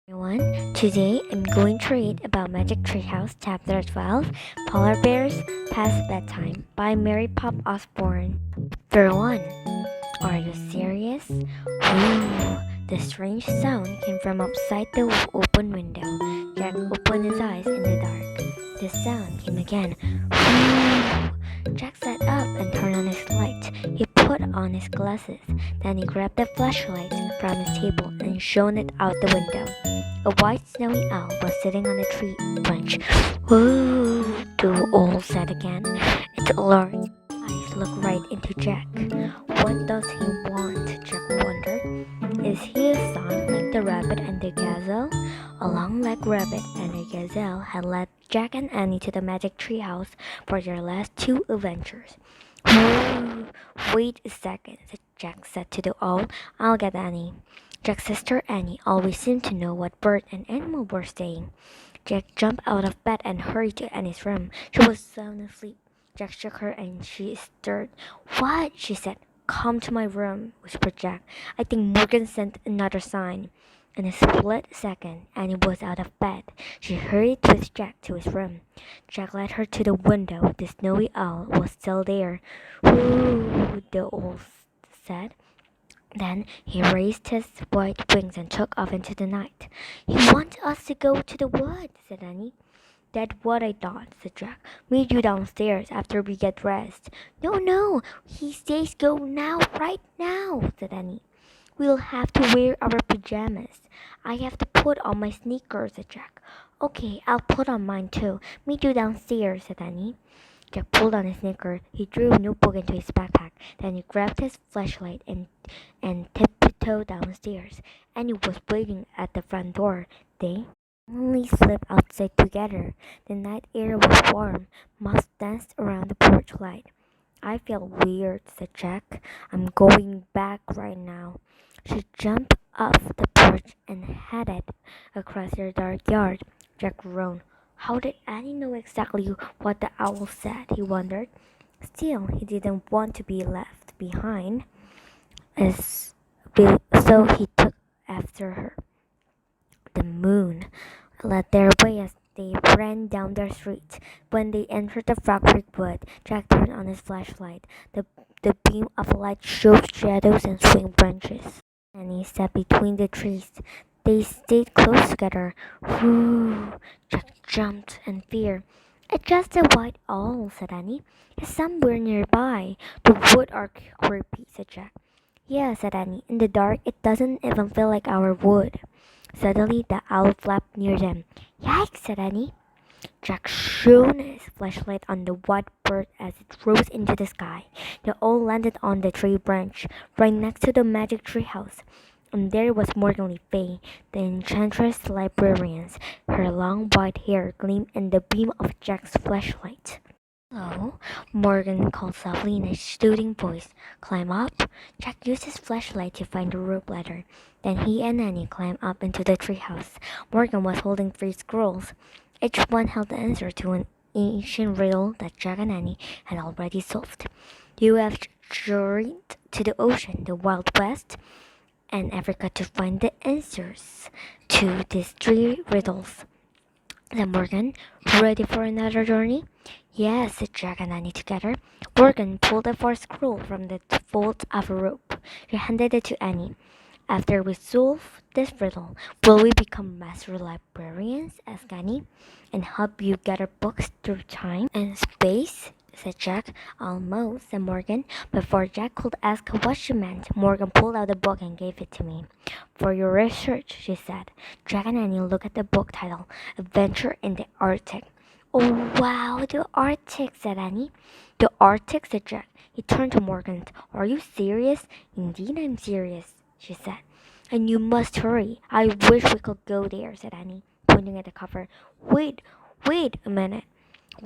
Everyone. Today I'm going to read about Magic Treehouse Chapter 12, Polar Bears Past Bedtime by Mary Pop Osborne. Chapter 1. Are you serious? Ooh, the strange sound came from outside the open window. Jack opened his eyes in the dark. The sound came again. Ooh. Jack sat up and turned on his light. He put on his glasses. Then he grabbed the flashlight from his table and shone it out the window. A white snowy owl was sitting on a tree branch. Whoa, the owl said again. Its large eyes looked right into Jack. What does he want? Jack wondered. Is he a son like the rabbit and the gazelle? A long-legged rabbit and a gazelle had led Jack and Annie to the magic treehouse for their last two adventures. Whoa, wait a second, Jack said to the owl. I'll get Annie. Jack's sister Annie always seemed to know what bird and animal were saying. Jack jumped out of bed and hurried to Annie's room. She was sound asleep. Jack shook her and she stirred. What? She said. Come to my room, whispered Jack. I think Morgan sent another sign. In a split second, Annie was out of bed. She hurried with Jack to his room. Jack led her to the window. The snowy owl was still there. Whoo, the owl said. Then he raised his white wings and took off into the night. He wants us to go to the wood, said Annie. That's what I thought, said Jack. Meet you downstairs after we get dressed. No, no, he says go now, right now, said Annie. We'll have to wear our pajamas. I have to put on my sneakers, said Jack. Okay, I'll put on mine too. Meet you downstairs, said Annie. Jack pulled on his knicker. He drew a notebook into his backpack. Then he grabbed his flashlight and tiptoed downstairs. Annie was waiting at the front door. They only slipped outside together. The night air was warm. Moths danced around the porch light. I feel weird, said Jack. I'm going back right now. She jumped off the porch and headed across the dark yard. Jack groaned. How did Annie know exactly what the owl said? He wondered. Still, he didn't want to be left behind, as so he took after her. The moon led their way as they ran down the street. When they entered the Frog Creek wood, Jack turned on his flashlight. The beam of light showed shadows and swing branches. Annie sat between the trees. They stayed close together. Whoo! Jack jumped in fear. It's just a white owl, said Annie. He's somewhere nearby. The woods are creepy, said Jack. Yeah, said Annie. In the dark, it doesn't even feel like our wood. Suddenly, the owl flapped near them. Yikes, said Annie. Jack shone his flashlight on the white bird as it rose into the sky. The owl landed on the tree branch right next to the magic tree house. And there was Morgan Le Fay, the enchantress librarian. Her long white hair gleamed in the beam of Jack's flashlight. Hello, Morgan called softly in a soothing voice. Climb up. Jack used his flashlight to find the rope ladder. Then he and Annie climbed up into the treehouse. Morgan was holding 3 scrolls. Each one held the answer to an ancient riddle that Jack and Annie had already solved. You have journeyed to the ocean, the Wild West, and Africa to find the answers to these 3 riddles. Said Morgan, ready for another journey? Yes, said Jack and Annie together. Morgan pulled a 4th scroll from the fold of a rope. She handed it to Annie. After we solve this riddle, will we become master librarians? Asked Annie, and help you gather books through time and space? Said Jack. Almost, said Morgan. Before Jack could ask what she meant, Morgan pulled out a book and gave it to me. For your research, she said. Jack and Annie looked at the book title, Adventure in the Arctic. Oh, wow, the Arctic, said Annie. The Arctic, said Jack. He turned to Morgan. Are you serious? Indeed, I'm serious, she said. And you must hurry. I wish we could go there, said Annie, pointing at the cover. Wait a minute.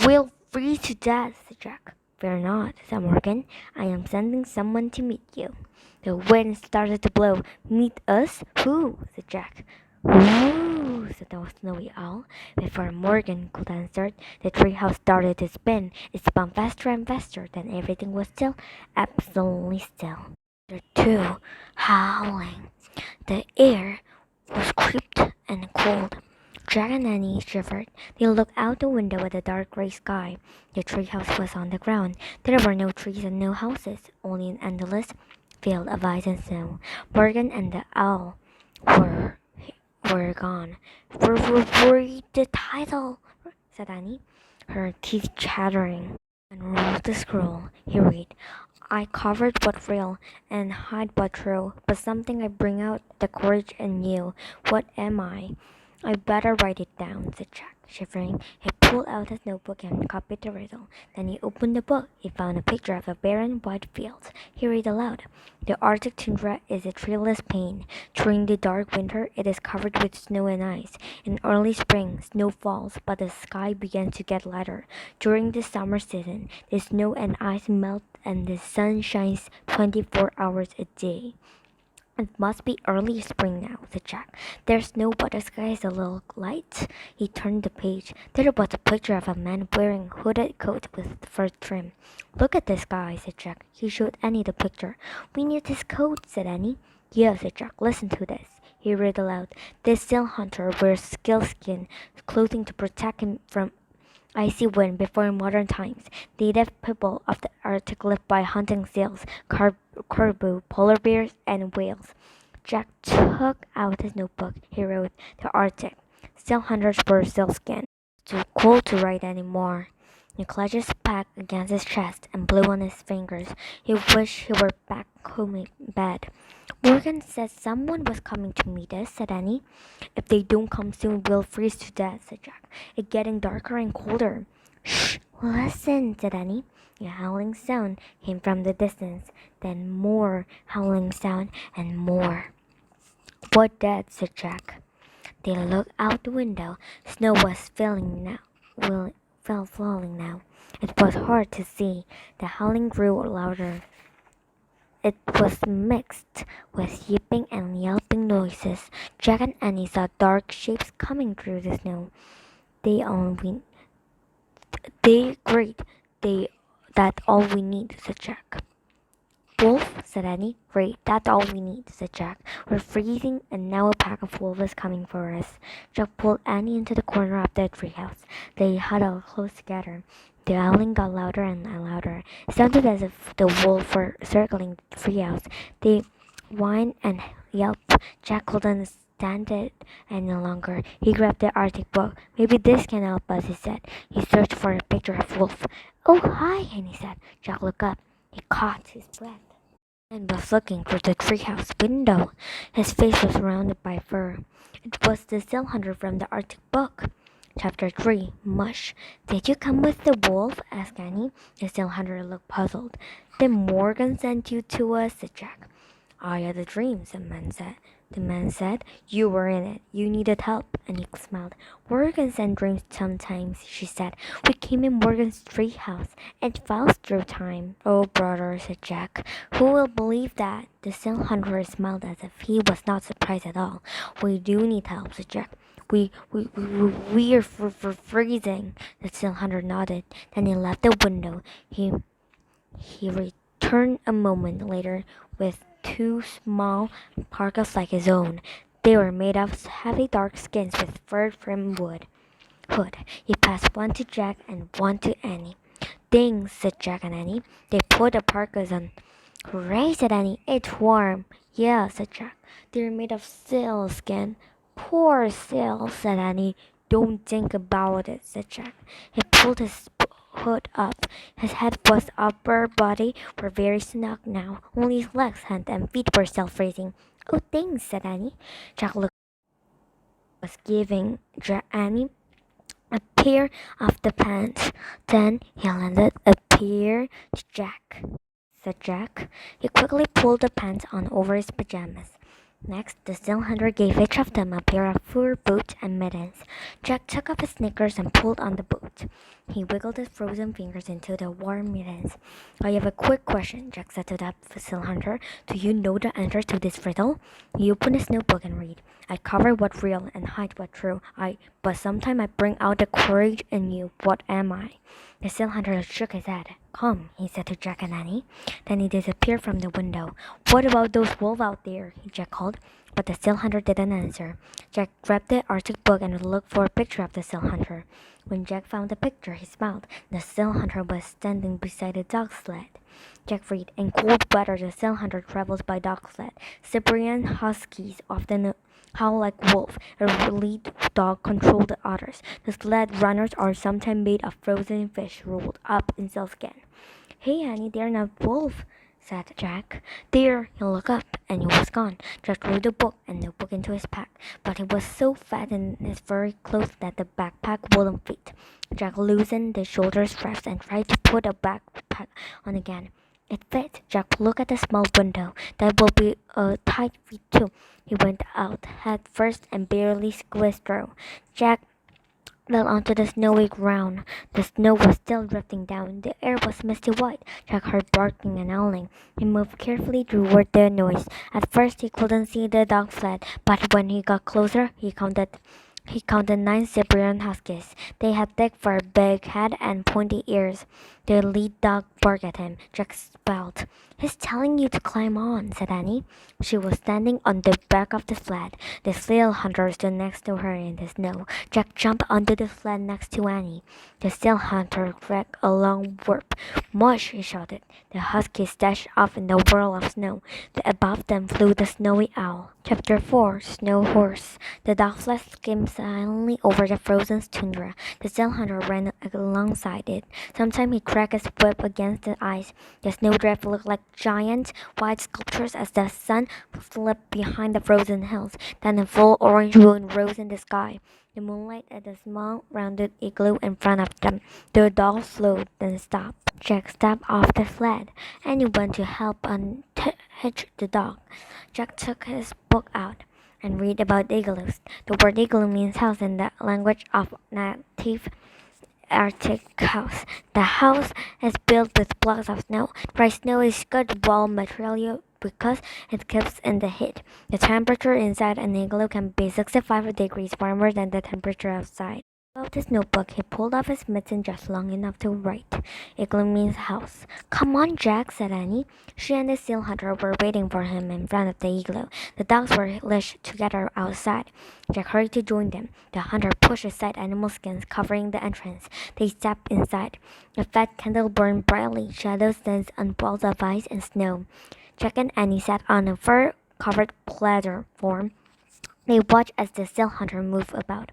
We'll freeze to death, said Jack. Fear not, said Morgan. I am sending someone to meet you. The wind started to blow. Meet us? Who? Said Jack. Woo, said the snowy owl. Before Morgan could answer, the treehouse started to spin. It spun faster and faster. Then everything was still, absolutely still. The two howling. The air was crisp and cold. Jack and Annie shivered. They looked out the window at the dark gray sky. The treehouse was on the ground. There were no trees and no houses, only an endless field of ice and snow. Morgan and the owl were were gone. Read the title, said Annie, her teeth chattering. And rolled the scroll. He read, I covered but real and hide but true, but something I bring out the courage in you. What am I? I better write it down, said Jack, shivering. He pulled out his notebook and copied the riddle. Then he opened the book. He found a picture of a barren white field. He read aloud. The Arctic tundra is a treeless plain. During the dark winter, it is covered with snow and ice. In early spring, snow falls, but the sky begins to get lighter. During the summer season, the snow and ice melt and the sun shines 24 hours a day. It must be early spring now, said Jack. There's snow, but the sky is a little light. He turned the page. There was a picture of a man wearing a hooded coat with fur trim. Look at the sky, said Jack. He showed Annie the picture. We need this coat, said Annie. Yes, said Jack. Listen to this. He read aloud. This seal hunter wears sealskin clothing to protect him from icy wind before modern times. Native people of the Arctic lived by hunting seals, caribou, polar bears, and whales. Jack took out his notebook. He wrote, The Arctic. Seal hunters wear sealskin. Too cold to write anymore. He clutched his pack against his chest and blew on his fingers. He wished he were back home in bed. Morgan said someone was coming to meet us, said Annie. If they don't come soon, we'll freeze to death, said Jack. It's getting darker and colder. Shh, listen, said Annie. A howling sound came from the distance, then more howling sound and more. What that? Said Jack. They looked out the window. Snow was falling now. It was hard to see. The howling grew louder. It was mixed with yipping and yelping noises. Jack and Annie saw dark shapes coming through the snow. They only, great. That's all we need, said Jack. Wolf, said Annie. Great, that's all we need, said Jack. We're freezing, and now a pack of wolves is coming for us. Jack pulled Annie into the corner of the treehouse. They huddled close together. The howling got louder and louder. It sounded as if the wolves were circling the treehouse. They whined and yelped. Jack couldn't stand it any longer. He grabbed the Arctic book. Maybe this can help us, he said. He searched for a picture of Wolf. Oh, hi, Annie said. Jack looked up. He caught his breath and was looking through the treehouse window. His face was surrounded by fur. It was the seal hunter from the Arctic book. Chapter 3 Mush. Did you come with the wolf? Asked Annie. The seal hunter looked puzzled. Then Morgan sent you to us, said Jack. I had a dream, the man said. You were in it. You needed help. And he smiled. Morgan sent dreams sometimes, she said. We came in Morgan's treehouse. It falls through time. Oh, brother, said Jack. Who will believe that? The seal hunter smiled as if he was not surprised at all. We do need help, said Jack. We're freezing. The seal hunter nodded. Then he left the window. He returned a moment later with two small parkas like his own. They were made of heavy dark skins with fur-trimmed hood. He passed one to Jack and one to Annie. Thanks, said Jack and Annie. They put the parkas on. Hooray, said Annie. It's warm. Yeah, said Jack. They're made of seal skin. Poor seal, said Annie. Don't think about it, said Jack. He pulled his hood up. His head was upper body were very snug now. Only his legs, hands, and feet were still freezing. Oh, thanks, said Annie. Jack looked was giving Annie a pair of the pants. Then he lended a pair to Jack, said Jack. He quickly pulled the pants on over his pajamas. Next, the seal hunter gave each of them a pair of fur boots and mittens. Jack took off his sneakers and pulled on the boots. He wiggled his frozen fingers into the warm mittens. I have a quick question, Jack said to the seal hunter. Do you know the answer to this riddle? He opened his notebook and read. I cover what's real and hide what's true. But sometimes I bring out the courage in you. What am I? The seal hunter shook his head. Come, he said to Jack and Annie. Then he disappeared from the window. What about those wolves out there? Jack called. but the seal hunter didn't answer. Jack grabbed the Arctic book and looked for a picture of the seal hunter. When Jack found the picture, he smiled. The seal hunter was standing beside a dog sled. Jack read, in cold weather, the seal hunter travels by dog sled. Siberian huskies often howl like wolves. A lead dog controls the others. The sled runners are sometimes made of frozen fish rolled up in sealskin. Hey, Annie, they're not wolf, said Jack. There, he looked up, and he was gone. Jack threw the book and notebook into his pack, but he was so fat in his furry clothes that the backpack wouldn't fit. Jack loosened the shoulder straps and tried to put the backpack on again. It fit. Jack looked at the small window. That will be a tight fit too. He went out head first and barely squeezed through. Jack fell onto the snowy ground. The snow was still drifting down. The air was misty white. Jack heard barking and howling. He moved carefully toward the noise. At first he couldn't see the dog sled, but when he got closer, he counted 9 Siberian huskies. They had thick fur, big head, and pointy ears. The lead dog barked at him. Jack spelled. He's telling you to climb on, said Annie. She was standing on the back of the sled. The seal hunter stood next to her in the snow. Jack jumped onto the sled next to Annie. The seal hunter dragged a long whoop. Mush, he shouted. The huskies dashed off in the whirl of snow. Above them flew the snowy owl. Chapter 4 Snow Horse. The dog sled skimmed silently over the frozen tundra. The seal hunter ran alongside it. Sometimes he cracked his whip against the ice. The snowdrift looked like giant white sculptures as the sun slipped behind the frozen hills. Then a full orange moon rose in the sky. The moonlight at a small rounded igloo in front of them. The dog slowed, then stopped. Jack stepped off the sled. Annie went to help unhitch the dog. Jack took his book out and read about igloos. The word igloo means house in the language of native Arctic house. The house is built with blocks of snow. Dry snow is good wall material because it keeps in the heat. The temperature inside an igloo can be 65 degrees warmer than the temperature outside. Out his notebook, he pulled off his mitten just long enough to write. Igloo means house. Come on, Jack, said Annie. She and the seal hunter were waiting for him in front of the igloo. The dogs were leashed together outside. Jack hurried to join them. The hunter pushed aside animal skins covering the entrance. They stepped inside. A fat candle burned brightly. Shadows danced on balls of ice and snow. Jack and Annie sat on a fur-covered platform. They watched as the seal hunter moved about.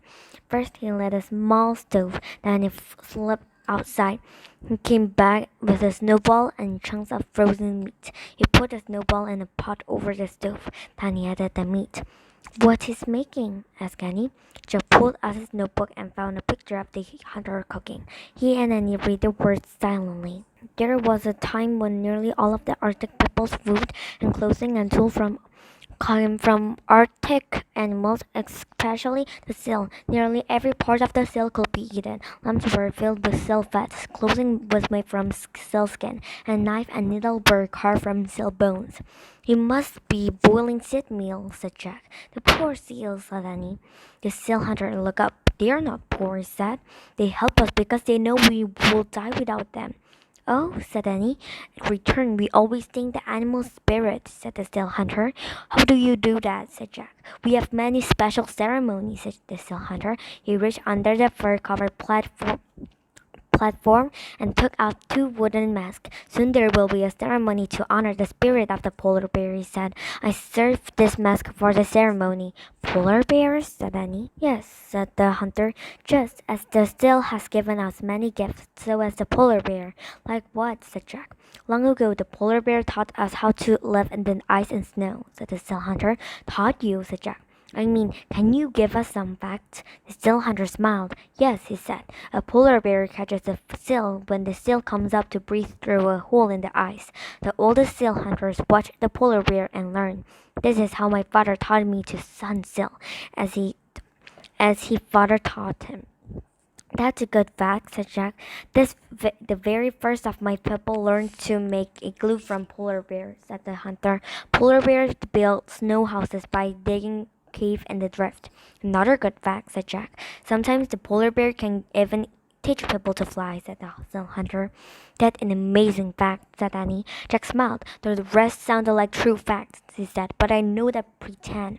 First he lit a small stove, then he slipped outside. He came back with a snowball and chunks of frozen meat. He put the snowball in a pot over the stove, then he added the meat. What is making? Asked Annie. Jack pulled out his notebook and found a picture of the hunter cooking. He and Annie read the words silently. There was a time when nearly all of the Arctic people's food and clothing and tools came from Arctic animals, especially the seal. Nearly every part of the seal could be eaten. Lamps were filled with seal fat. Clothing was made from seal skin, and knife and needle were carved from seal bones. You must be boiling seed meal, said Jack. The poor seals, said Annie. The seal hunter looked up. They're not poor, he said. They help us because they know we will die without them. Oh, said Annie. In return, we always thank the animal spirit, said the seal hunter. How do you do that? Said Jack. We have many special ceremonies, said the seal hunter. He reached under the fur-covered platform and took out 2 wooden masks. Soon there will be a ceremony to honor the spirit of the polar bear, he said. I serve this mask for the ceremony. Polar bears? Said Annie. Yes, said the hunter. Just as the seal has given us many gifts, so has the polar bear. Like what? Said Jack. Long ago, the polar bear taught us how to live in the ice and snow, said the seal hunter. Taught you, said Jack. I mean, can you give us some facts? The seal hunter smiled. Yes, he said. A polar bear catches a seal when the seal comes up to breathe through a hole in the ice. The oldest seal hunters watch the polar bear and learn. This is how my father taught me to hunt seal, as he father taught him. That's a good fact, said Jack. The very first of my people learned to make a glue from polar bears, said the hunter. Polar bears build snow houses by digging cave in the drift. Another good fact, said Jack. Sometimes the polar bear can even teach people to fly, said the seal hunter. That's an amazing fact, said Annie. Jack smiled, though the rest sounded like true facts, he said, but I know that pretend.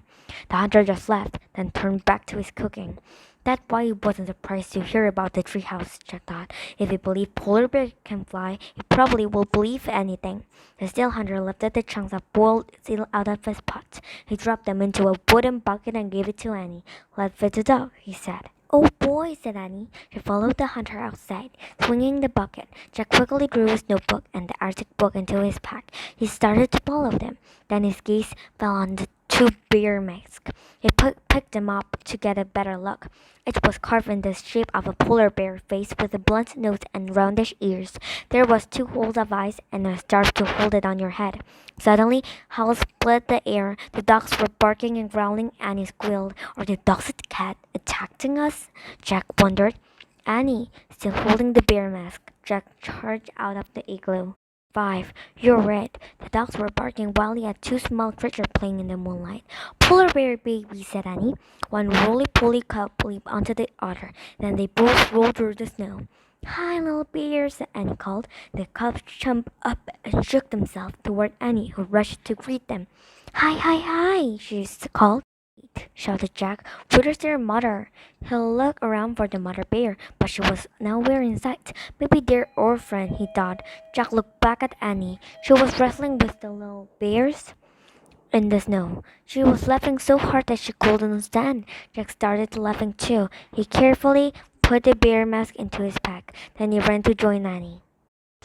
The hunter just laughed, then turned back to his cooking. That's why he wasn't surprised to hear about the treehouse, Jack thought. If he believed polar bears can fly, he probably will believe anything. The seal hunter lifted the chunks of boiled seal out of his pot. He dropped them into a wooden bucket and gave it to Annie. Let's feed the dog, he said. Oh boy, said Annie. She followed the hunter outside, swinging the bucket. Jack quickly drew his notebook and the Arctic book into his pack. He started to follow them. Then his gaze fell on the two bear masks. He picked them up to get a better look. It was carved in the shape of a polar bear face with a blunt nose and roundish ears. There was two holes of eyes and a scarf to hold it on your head. Suddenly, howls split the air. The dogs were barking and growling. Annie squealed. Are the dogs and cat attacking us? Jack wondered. Annie, still holding the bear mask, Jack charged out of the igloo. 5. You're right. The dogs were barking wildly at two small creatures playing in the moonlight. Polar bear baby, said Annie. One roly-poly cub leaped onto the other. Then they both rolled through the snow. Hi, little bears, Annie called. The cubs jumped up and shook themselves toward Annie, who rushed to greet them. Hi, hi, hi, she called. Shouted Jack. Where's their mother? He looked around for the mother bear, but she was nowhere in sight. Maybe their orphan, he thought. Jack looked back at Annie. She was wrestling with the little bears in the snow. She was laughing so hard that she couldn't stand. Jack started laughing too. He carefully put the bear mask into his pack. Then he ran to join Annie.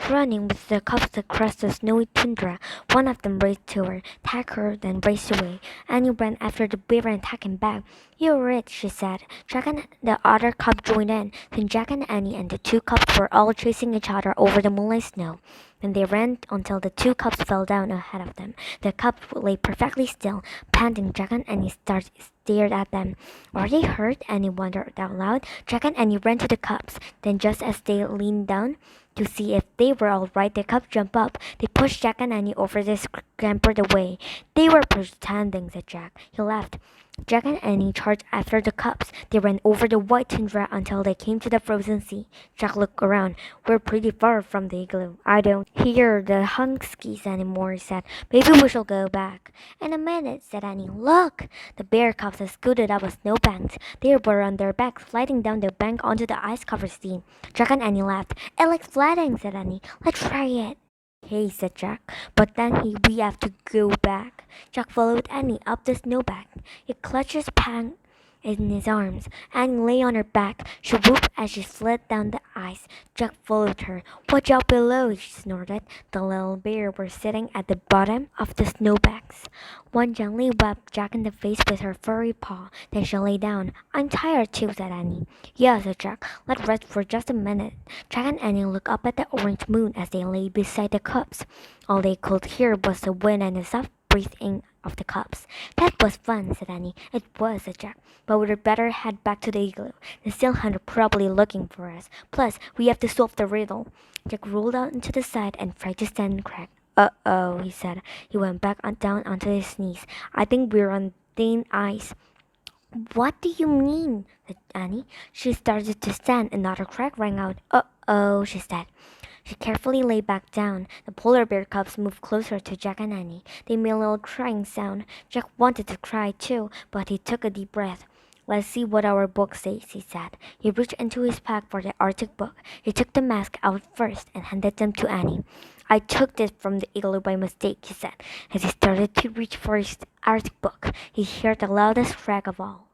Running with the cubs across the snowy tundra, one of them raced to her, tagged her, then raced away. Annie ran after the bear and tagged him back. You're rich, she said. Jack and the other cub joined in. Then Jack and Annie and the two cubs were all chasing each other over the moonlit snow. Then they ran until the two cubs fell down ahead of them. The cubs lay perfectly still, panting. Jack and Annie stared at them. Are they hurt? Annie wondered out loud. Jack and Annie ran to the cubs. Then just as they leaned down to see if they were all right, the cubs jumped up. They pushed Jack and Annie over. They scampered away. They were pretending, said Jack. He laughed. Jack and Annie charged after the cubs. They ran over the white tundra until they came to the frozen sea. Jack looked around. We're pretty far from the igloo. I don't hear the huskies anymore, he said. Maybe we shall go back. In a minute, said Annie. Look! The bear cubs had scooted up a snowbank. They were on their backs, sliding down the bank onto the ice-covered sea. Jack and Annie laughed. It likes sledding, said Annie. Let's try it. Hey, said Jack, but then we have to go back. Jack followed Annie up the snowbank. He clutched his pan in his arms. Annie lay on her back. She whooped as she slid down the ice. Jack followed her. Watch out below, she snorted. The little bear were sitting at the bottom of the snowbanks. One gently whacked Jack in the face with her furry paw. Then she lay down. I'm tired too, said Annie. Yeah, said Jack. Let's rest for just a minute. Jack and Annie looked up at the orange moon as they lay beside the cubs. All they could hear was the wind and the soft breathing of the cubs. That was fun, said Annie. It was, said Jack. But we'd better head back to the igloo. The seal hunter probably looking for us. Plus, we have to solve the riddle. Jack rolled out into the side and tried to stand and crack. Uh-oh, he said. He went back down onto his knees. I think we're on thin ice. What do you mean? Said Annie. She started to stand. Another crack rang out. Uh-oh, she said. She carefully lay back down. The polar bear cubs moved closer to Jack and Annie. They made a little crying sound. Jack wanted to cry too, but he took a deep breath. Let's see what our book says, he said. He reached into his pack for the Arctic book. He took the mask out first and handed them to Annie. I took this from the igloo by mistake, he said. As he started to reach for his Arctic book, he heard the loudest crack of all.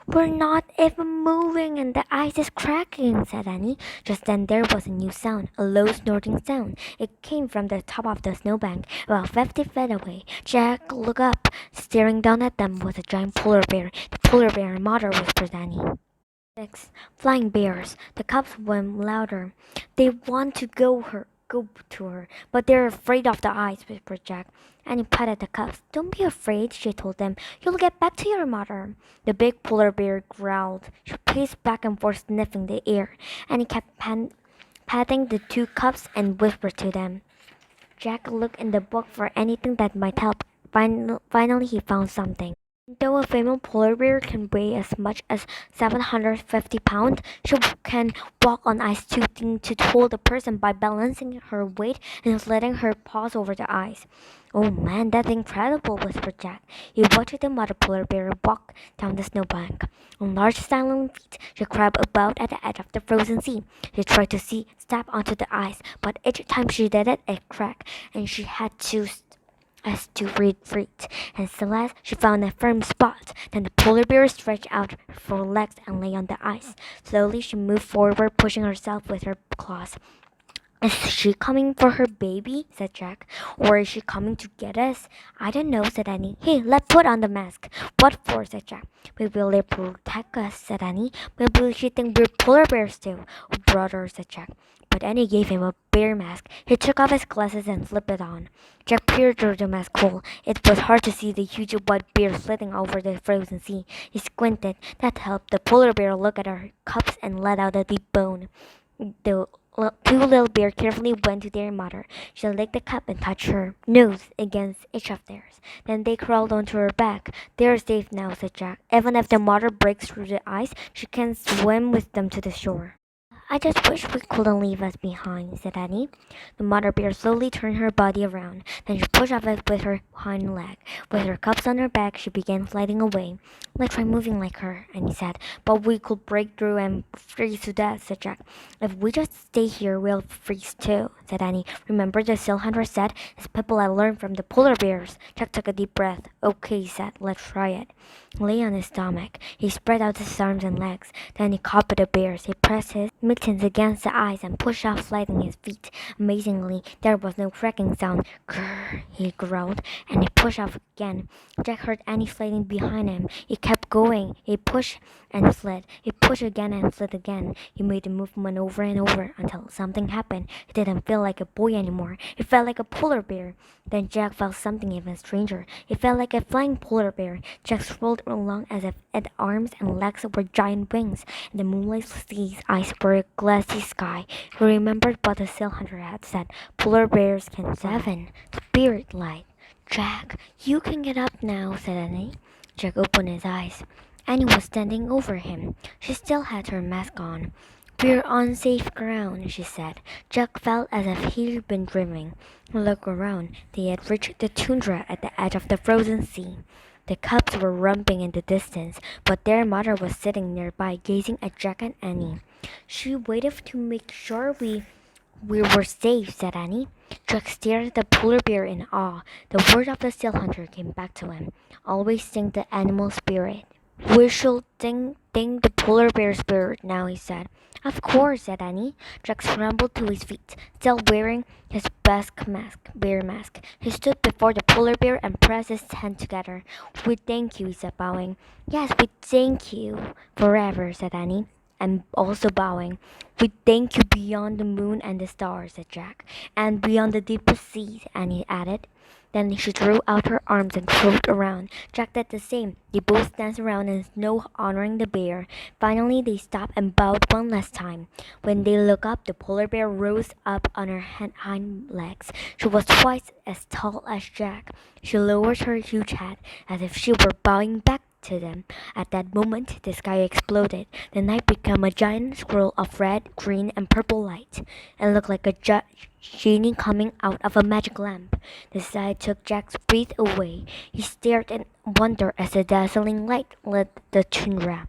We're not even moving and the ice is cracking, said Annie. Just then there was a new sound, a low snorting sound. It came from the top of the snowbank, about 50 feet away. Jack looked up. Staring down at them was a giant polar bear. The polar bear mother, whispered Annie. 6. Flying bears. The cubs went louder. They want to go to her, but they're afraid of the ice, whispered Jack. Annie patted the cubs. Don't be afraid, she told them. You'll get back to your mother. The big polar bear growled. She paced back and forth, sniffing the air. Annie kept patting the two cubs and whispered to them. Jack looked in the book for anything that might help. Finally, he found something. Though a female polar bear can weigh as much as 750 pounds, she can walk on ice too thin to hold a person by balancing her weight and sliding her paws over the ice. Oh man, that's incredible, whispered Jack. He watched the mother polar bear walk down the snowbank. On large silent feet, she crept about at the edge of the frozen sea. She tried to step onto the ice, but each time she did it cracked, and she had to as to retreat, and at last she found a firm spot. Then the polar bear stretched out her forelegs and lay on the ice. Slowly she moved forward, pushing herself with her claws. Is she coming for her baby? Said Jack. Or is she coming to get us? I don't know, said Annie. Hey, let's put on the mask. What for? Said Jack. Maybe they'll protect us, said Annie. Maybe she think we're polar bears too. Oh, brother, said Jack. But Annie gave him a bear mask. He took off his glasses and slipped it on. Jack peered through the mask hole. It was hard to see the huge white bear slithing over the frozen sea. He squinted. That helped the polar bear look at her cups and let out a deep moan. The two little bears carefully went to their mother. She licked the cup and touched her nose against each of theirs. Then they crawled onto her back. They're safe now, said Jack. Even if the mother breaks through the ice, she can swim with them to the shore. I just wish we couldn't leave us behind, said Annie. The mother bear slowly turned her body around. Then she pushed off it with her hind leg. With her cups on her back, she began sliding away. Let's try moving like her, Annie said. But we could break through and freeze to death, said Jack. If we just stay here, we'll freeze too, said Annie. Remember the seal hunter said, it's people I learned from the polar bears. Jack took a deep breath. Okay, he said, let's try it. He lay on his stomach. He spread out his arms and legs. Then he copied the bears. He pressed his mittens against the ice and pushed off, sliding his feet. Amazingly, there was no cracking sound. Grrr, he growled, and he pushed off again. Jack heard Annie sliding behind him. He kept going. He pushed and slid. He pushed again and slid again. He made the movement over and over until something happened. He didn't feel like a boy anymore. He felt like a polar bear. Then Jack felt something even stranger. He felt like a flying polar bear. Jack rolled along as if its arms and legs were giant wings, and the moonlight seas eyes were a glassy sky. He remembered what the seal hunter had said. Polar bears can seven. Spirit light. Jack, you can get up now, said Annie. Jack opened his eyes. Annie was standing over him. She still had her mask on. We're on safe ground, she said. Jack felt as if he'd been dreaming. He looked around. They had reached the tundra at the edge of the frozen sea. The cubs were romping in the distance, but their mother was sitting nearby, gazing at Jack and Annie. She waited to make sure we were safe, said Annie. Jack stared at the polar bear in awe. The word of the seal hunter came back to him. Always think the animal spirit. We should think the polar bear spirit now, he said. Of course, said Annie. Jack scrambled to his feet, still wearing his bear mask. He stood before the polar bear and pressed his hands together. We thank you, he said, bowing. Yes, we thank you forever, said Annie, and also bowing. We thank you beyond the moon and the stars, said Jack, and beyond the deepest seas, Annie added. Then she threw out her arms and floated around. Jack did the same. They both danced around in snow, honoring the bear. Finally, they stopped and bowed one last time. When they looked up, the polar bear rose up on her hind legs. She was twice as tall as Jack. She lowered her huge head as if she were bowing back to them. At that moment, the sky exploded. The night became a giant scroll of red, green, and purple light. It looked like a genie coming out of a magic lamp. The sight took Jack's breath away. He stared in wonder as the dazzling light lit the tundra.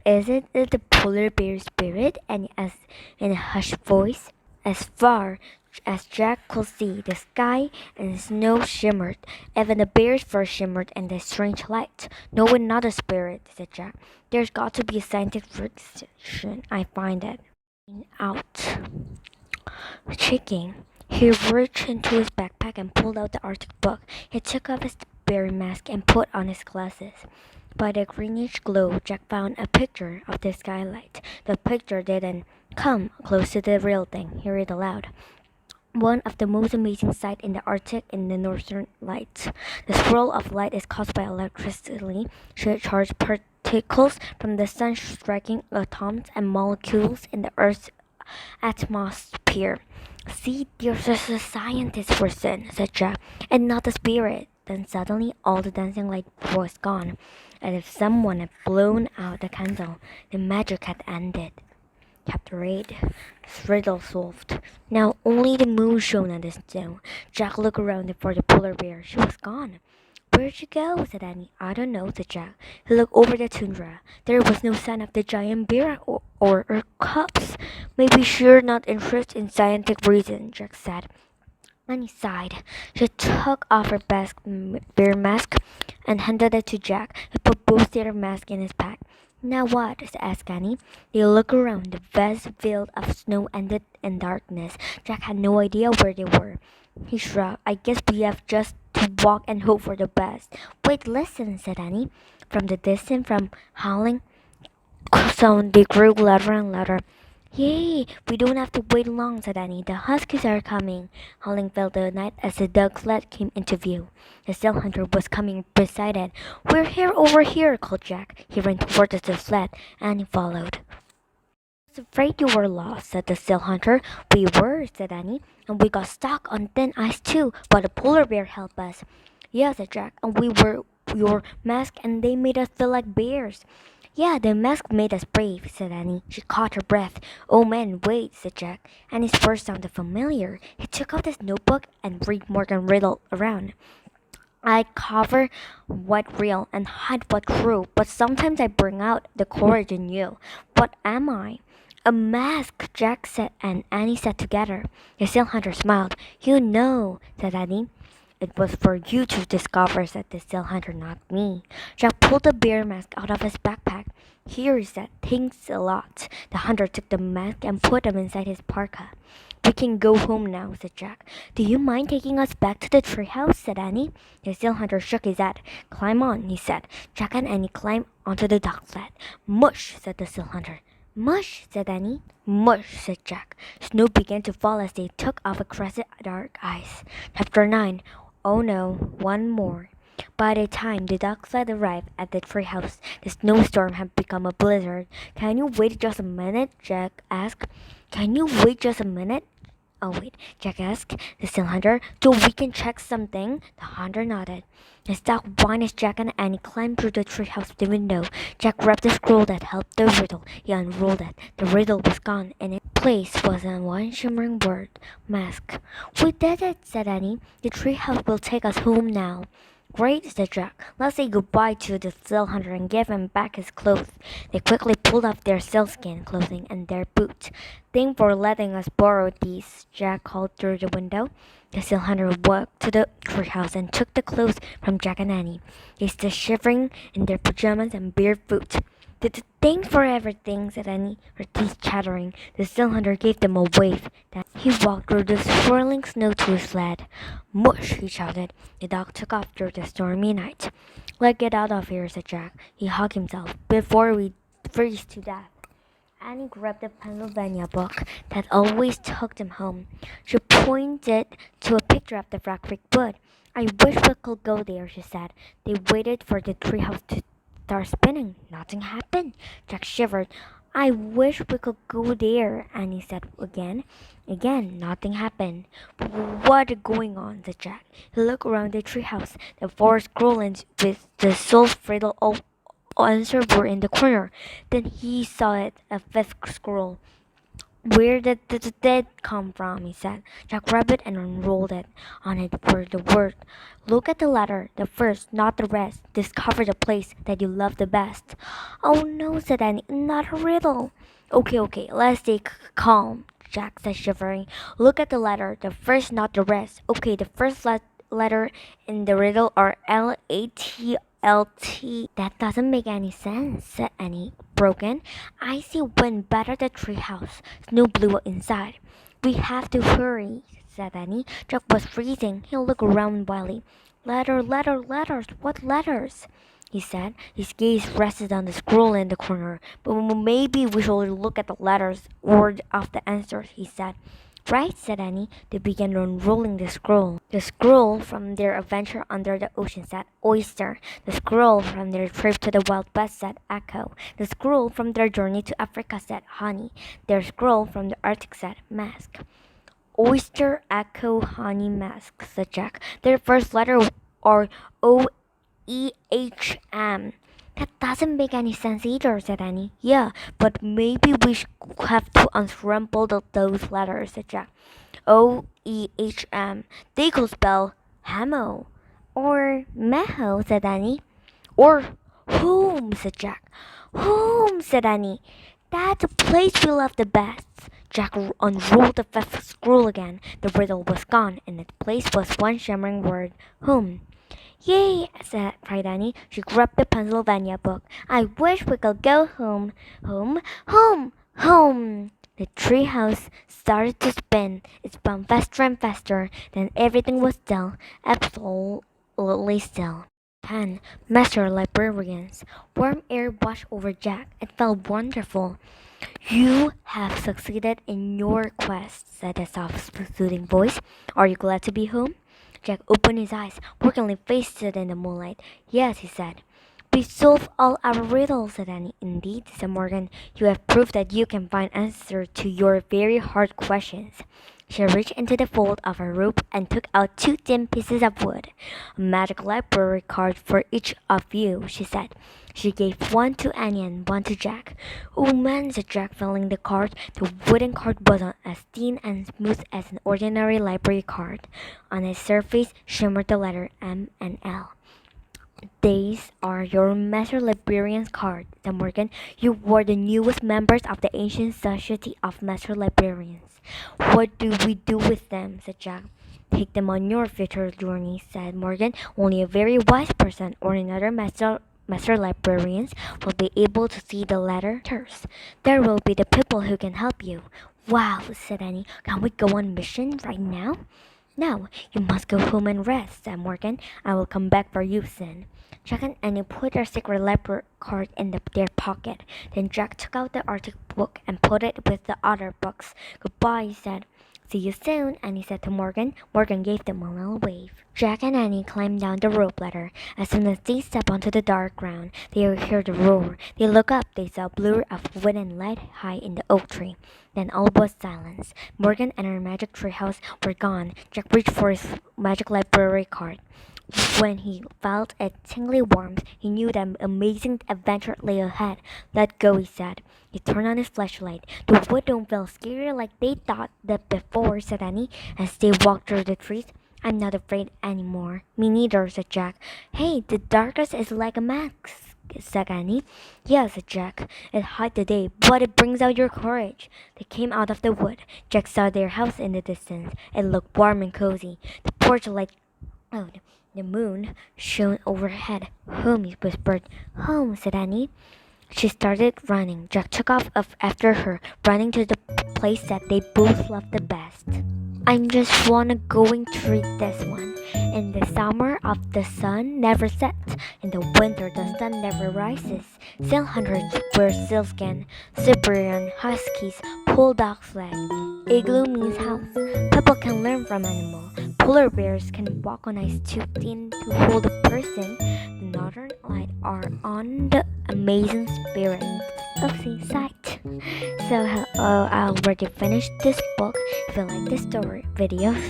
Is it the polar bear spirit? And as in a hushed voice, as far as Jack could see, the sky and snow shimmered. Even the bear's fur shimmered in the strange light. No, we're not a spirit, said Jack. There's got to be a scientific explanation. I find it. Out. Shaking, he reached into his backpack and pulled out the Arctic book. He took off his bear mask and put on his glasses. By the greenish glow, Jack found a picture of the skylight. The picture didn't come close to the real thing, he read aloud. One of the most amazing sights in the Arctic is the northern lights. The swirl of light is caused by electrically charged particles from the sun striking atoms and molecules in the Earth's atmosphere. See, there's a scientist person, said Jack, and not a spirit. Then suddenly all the dancing light was gone, as if someone had blown out the candle. The magic had ended. Chapter 8. Riddle solved. Now only the moon shone on the snow. Jack looked around for the polar bear. She was gone. Where'd she go? Said Annie. I don't know, said Jack. He looked over the tundra. There was no sign of the giant bear or her cubs. Maybe she's not interested in scientific reasons, Jack said. Annie sighed. She took off her bear mask and handed it to Jack, who put both their masks in his pack. Now what? asked Annie. They looked around. The vast field of snow ended in darkness. Jack had no idea where they were. He shrugged. I guess we have just to walk and hope for the best. Wait, listen, said Annie. From the distance, from howling sound, they grew louder and louder. Yay! We don't have to wait long, said Annie. The huskies are coming. Howling filled the night as the dog sled came into view. The seal hunter was coming beside it. We're here, over here, called Jack. He ran towards the sled. Annie followed. I was afraid you were lost, said the seal hunter. We were, said Annie, and we got stuck on thin ice too, but a polar bear helped us. Yeah, said Jack, and we were your mask and they made us feel like bears. Yeah, the mask made us brave, said Annie. She caught her breath. Oh man, wait, said Jack. Annie's voice sounded familiar. He took out his notebook and read Morgan riddle around. I cover what real and hide what true, but sometimes I bring out the courage in you. What am I? A mask, Jack said and Annie said together. The seal hunter smiled. You know, said Annie. It was for you to discover, said the seal hunter, not me. Jack pulled the bear mask out of his backpack. Here, he said, thanks a lot. The hunter took the mask and put them inside his parka. We can go home now, said Jack. Do you mind taking us back to the treehouse? Said Annie. The seal hunter shook his head. Climb on, he said. Jack and Annie climbed onto the dog sled. Mush, said the seal hunter. Mush, said Annie. Mush, said Jack. Snow began to fall as they took off across the dark ice. Chapter 9. Oh no, one more. By the time the dog sled arrived at the treehouse, the snowstorm had become a blizzard. Can you wait just a minute? Jack asked. Can you wait just a minute? Oh wait, Jack asked the seal hunter, so we can check something? The hunter nodded. The dog whined as Jack and Annie climbed through the treehouse the window. Jack grabbed the scroll that held the riddle. He unrolled it. The riddle was gone, and in place was a one shimmering word, mask. We did it, said Annie. The treehouse will take us home now. Great, said Jack. Let's say goodbye to the seal hunter and give him back his clothes. They quickly pulled off their sealskin clothing and their boots. Thanks for letting us borrow these, Jack called through the window. The seal hunter walked to the treehouse and took the clothes from Jack and Annie. They stood shivering in their pajamas and bare feet. Thanks for everything, said Annie, her teeth chattering. The seal hunter gave them a wave. Then he walked through the swirling snow to his sled. Mush, he shouted. The dog took off through the stormy night. Let's get out of here, said Jack. He hugged himself. Before we freeze to death. Annie grabbed the Pennsylvania book that always took them home. She pointed to a picture of the Rock Creek wood. I wish we could go there, she said. They waited for the treehouse to start spinning. Nothing happened. Jack shivered. I wish we could go there, Annie said again. Again, nothing happened. What is going on? Said Jack. He looked around the treehouse. The four squirrels with the solved riddle answer were in the corner. Then he saw it, a fifth squirrel. Where did the dead come from? He said. Jack grabbed it and unrolled it. On it were the words. Look at the letter, the first, not the rest. Discover the place that you love the best. Oh no, said Annie, not a riddle. Okay, let's stay calm, Jack said, shivering. Look at the letter, the first, not the rest. Okay, the first letter in the riddle are LATLT. That doesn't make any sense, said Annie, broken. Icy wind battered the treehouse. Snow blew inside. We have to hurry, said Annie. Jack was freezing. He looked around wildly. Letters. What letters? He said. His gaze rested on the scroll in the corner. But maybe we should look at the letters or of the answers, he said. Right, said Annie. They began unrolling the scroll. The scroll from their adventure under the ocean said oyster. The scroll from their trip to the Wild West said echo. The scroll from their journey to Africa said honey. Their scroll from the Arctic said mask. Oyster, echo, honey, mask, said Jack. Their first letter or OEHM. That doesn't make any sense either, said Annie. Yeah, but maybe we have to unscramble those letters, said Jack. OEHM. They could spell Hamo. Or Meho, said Annie. Or home, said Jack. Home, said Annie. That's a place we love the best. Jack unrolled the fifth scroll again. The riddle was gone, and its place was one shimmering word, home. Yay, cried Annie. She grabbed the Pennsylvania book. I wish we could go home. Home, home, home. The treehouse started to spin. It spun faster and faster. Then everything was still, absolutely still. 10. Master Librarians. Warm air washed over Jack. It felt wonderful. You have succeeded in your quest, said a soft, soothing voice. Are you glad to be home? Jack opened his eyes. Morgan faced it in the moonlight. Yes, he said. We solved all our riddles, said Annie. Indeed, said Morgan. You have proved that you can find answers to your very hard questions. She reached into the fold of her robe and took out 2 thin pieces of wood. A magic library card for each of you, she said. She gave one to Annie and one to Jack. Oh man, said Jack, filling the card. The wooden card was as thin and smooth as an ordinary library card. On its surface shimmered the letter M and L. These are your Master Librarian's cards, said Morgan. You were the newest members of the ancient Society of Master Librarians. What do we do with them? Said Jack. Take them on your future journey, said Morgan. Only a very wise person or another Master Librarians will be able to see the letters. There will be the people who can help you. Wow, said Annie. Can we go on mission right now? No, you must go home and rest, said Morgan. I will come back for you soon. Jack and Annie put their secret library card in their pocket. Then Jack took out the Arctic book and put it with the other books. Goodbye, he said. See you soon, Annie said to Morgan. Morgan gave them a little wave. Jack and Annie climbed down the rope ladder. As soon as they stepped onto the dark ground, they heard a roar. They looked up. They saw a blur of wind light high in the oak tree. Then all was silence. Morgan and her magic treehouse were gone. Jack reached for his magic library card. When he felt a tingly warmth, he knew that an amazing adventure lay ahead. Let go, he said. He turned on his flashlight. The wood don't feel scary like they thought that before, said Annie, as they walked through the trees. I'm not afraid anymore. Me neither, said Jack. Hey, the darkness is like a mask, said Annie. Yes, said Jack. It hides the day, but it brings out your courage. They came out of the wood. Jack saw their house in the distance. It looked warm and cozy. The porch light glowed. The moon shone overhead. Home, he whispered. Home, said Annie. She started running. Jack took off after her, running to the place that they both loved the best. I'm just wanna go and treat this one. In the summer of the sun never sets. In the winter the sun never rises. Seal hunters wear sealskin. Siberian huskies pull dog sled. Igloo means house. People can learn from animals. Polar bears can walk on ice too thin to hold a person. The northern lights are on the amazing spirit of seaside. So I already finished this book. If you like this story videos,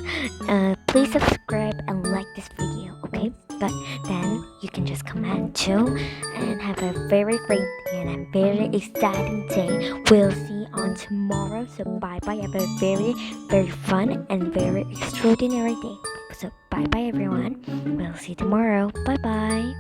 please subscribe and like this video, okay? But then you can just comment too and have a very great and a very exciting day. We'll see on tomorrow. So bye bye. Have a very, very fun and very extraordinary day. So bye bye everyone. We'll see you tomorrow. Bye bye.